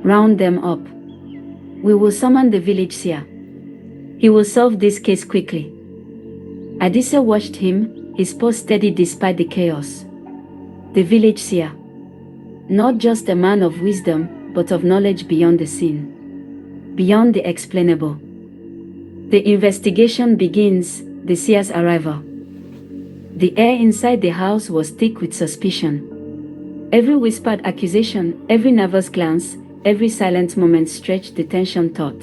Round them up. We will summon the village seer. He will solve this case quickly. Adisa watched him, his pose steady despite the chaos. The village seer. Not just a man of wisdom, but of knowledge beyond the seen. Beyond the explainable. The investigation begins, the seer's arrival. The air inside the house was thick with suspicion. Every whispered accusation, every nervous glance, every silent moment stretched the tension taut.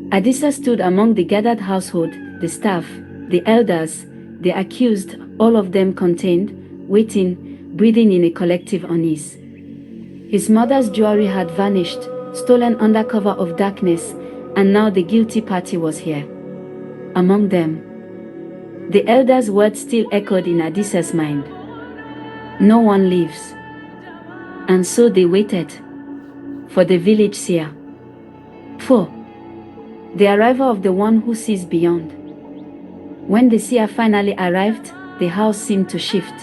Adisa stood among the gathered household, the staff, the elders, the accused, all of them contained, waiting, breathing in a collective unease. His mother's jewelry had vanished, stolen under cover of darkness, and now the guilty party was here. Among them. The elder's words still echoed in Adisa's mind. No one lives. And so they waited. For the village seer. 4. The arrival of the one who sees beyond. When the seer finally arrived, the house seemed to shift.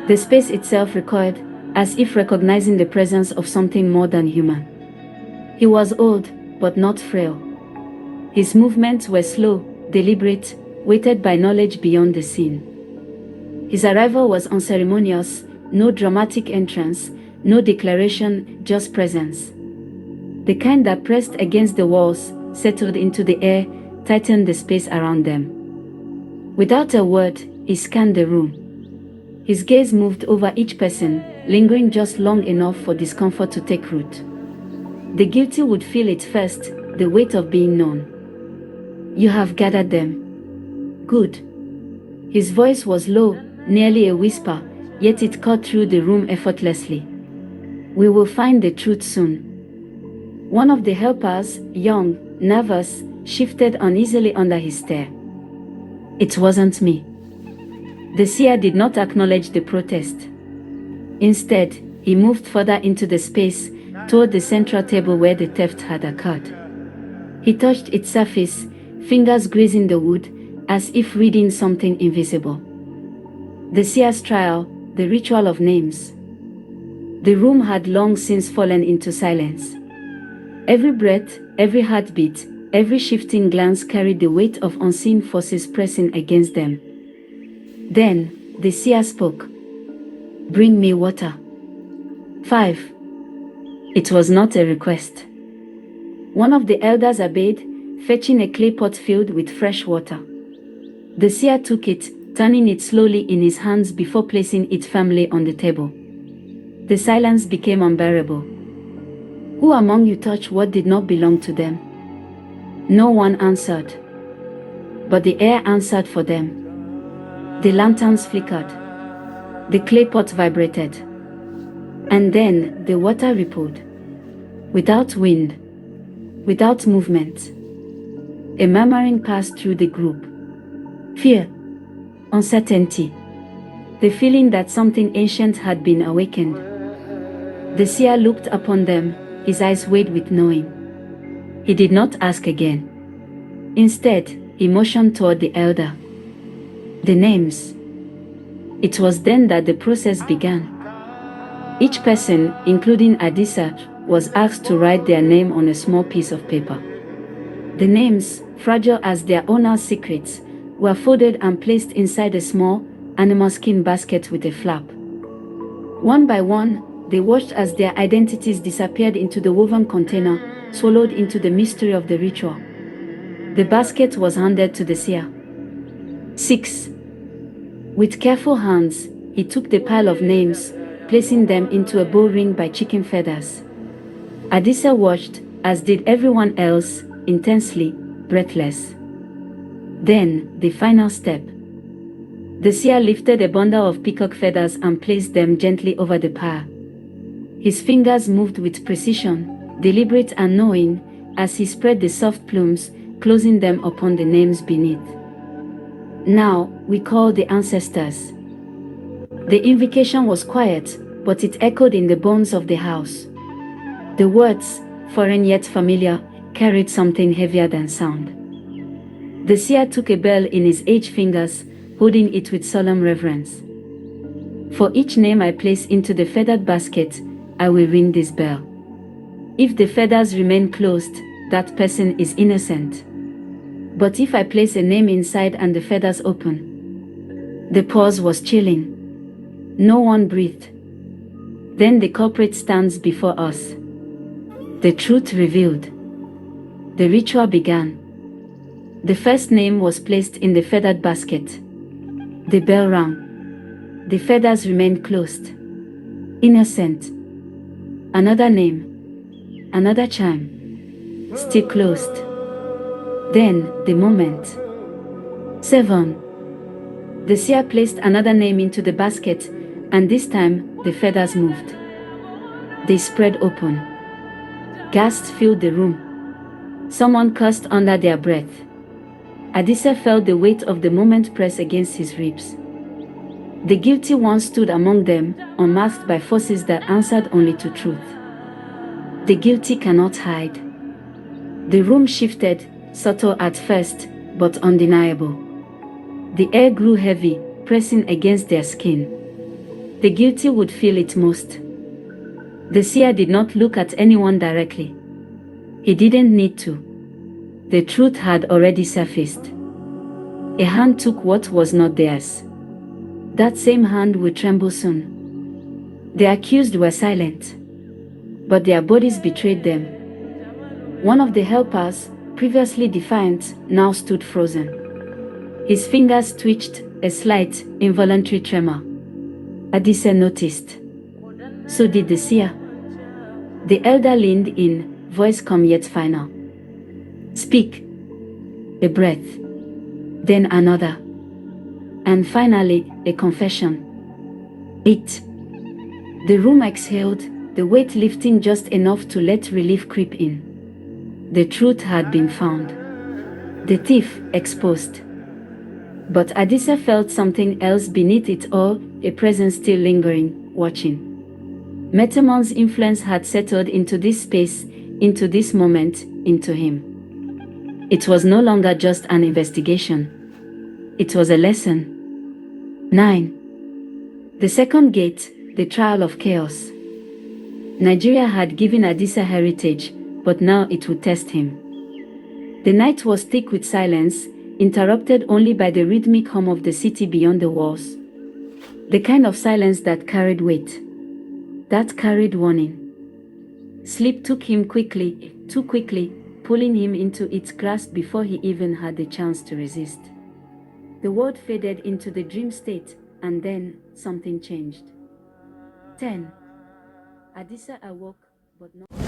The space itself recoiled, as if recognizing the presence of something more than human. He was old, but not frail. His movements were slow, deliberate, weighted by knowledge beyond the scene. His arrival was unceremonious, no dramatic entrance, no declaration, just presence. The kind that pressed against the walls, settled into the air, tightened the space around them. Without a word, he scanned the room. His gaze moved over each person, lingering just long enough for discomfort to take root. The guilty would feel it first, the weight of being known. You have gathered them. Good. His voice was low, nearly a whisper, yet it cut through the room effortlessly. We will find the truth soon. One of the helpers, young, nervous, shifted uneasily under his stare. It wasn't me. The seer did not acknowledge the protest. Instead, he moved further into the space, toward the central table where the theft had occurred. He touched its surface, fingers grazing the wood, as if reading something invisible. The seer's trial, the ritual of names. The room had long since fallen into silence. Every breath, every heartbeat, every shifting glance carried the weight of unseen forces pressing against them. Then, the seer spoke. Bring me water. 5. It was not a request. One of the elders obeyed, fetching a clay pot filled with fresh water. The seer took it, turning it slowly in his hands before placing it firmly on the table. The silence became unbearable. Who among you touched what did not belong to them? No one answered. But the air answered for them. The lanterns flickered. The clay pot vibrated. And then the water rippled. Without wind. Without movement. A murmuring passed through the group. Fear. Uncertainty. The feeling that something ancient had been awakened. The seer looked upon them, his eyes weighed with knowing. He did not ask again. Instead, he motioned toward the elder. The names. It was then that the process began. Each person, including Adisa, was asked to write their name on a small piece of paper. The names, fragile as their owner's secrets, were folded and placed inside a small, animal skin basket with a flap. One by one, they watched as their identities disappeared into the woven container, swallowed into the mystery of the ritual. The basket was handed to the seer. 6. With careful hands, he took the pile of names, placing them into a bow ringed by chicken feathers. Adisa watched, as did everyone else, intensely, breathless. Then, the final step. The seer lifted a bundle of peacock feathers and placed them gently over the pile. His fingers moved with precision, deliberate and knowing, as he spread the soft plumes, closing them upon the names beneath. Now, we call the ancestors. The invocation was quiet, but it echoed in the bones of the house. The words, foreign yet familiar, carried something heavier than sound. The seer took a bell in his aged fingers, holding it with solemn reverence. For each name I place into the feathered basket, I will ring this bell. If the feathers remain closed, that person is innocent. But if I place a name inside and the feathers open? The pause was chilling. No one breathed. Then the culprit stands before us. The truth revealed. The ritual began. The first name was placed in the feathered basket. The bell rang. The feathers remained closed. Innocent. Another name. Another chime. Still closed. Then, the moment. 7. The seer placed another name into the basket, and this time, the feathers moved. They spread open. Gasps filled the room. Someone cursed under their breath. Adisa felt the weight of the moment press against his ribs. The guilty one stood among them, unmasked by forces that answered only to truth. The guilty cannot hide. The room shifted, subtle at first, but undeniable. The air grew heavy, pressing against their skin. The guilty would feel it most. The seer did not look at anyone directly. He didn't need to. The truth had already surfaced. A hand took what was not theirs. That same hand would tremble soon. The accused were silent, but their bodies betrayed them. One of the helpers, previously defiant, now stood frozen. His fingers twitched, a slight, involuntary tremor. Adisa noticed. So did the seer. The elder leaned in, voice calm yet final. Speak. A breath. Then another. And finally, a confession. 8. The room exhaled, the weight lifting just enough to let relief creep in. The truth had been found. The thief exposed. But Adisa felt something else beneath it all, a presence still lingering, watching. Metamon's influence had settled into this space, into this moment, into him. It was no longer just an investigation. It was a lesson. 9. The second gate, the trial of chaos. Nigeria had given Adisa heritage, but now it would test him. The night was thick with silence, interrupted only by the rhythmic hum of the city beyond the walls. The kind of silence that carried weight. That carried warning. Sleep took him quickly, too quickly, pulling him into its grasp before he even had the chance to resist. The world faded into the dream state, and then something changed. 10. Adisa awoke, but not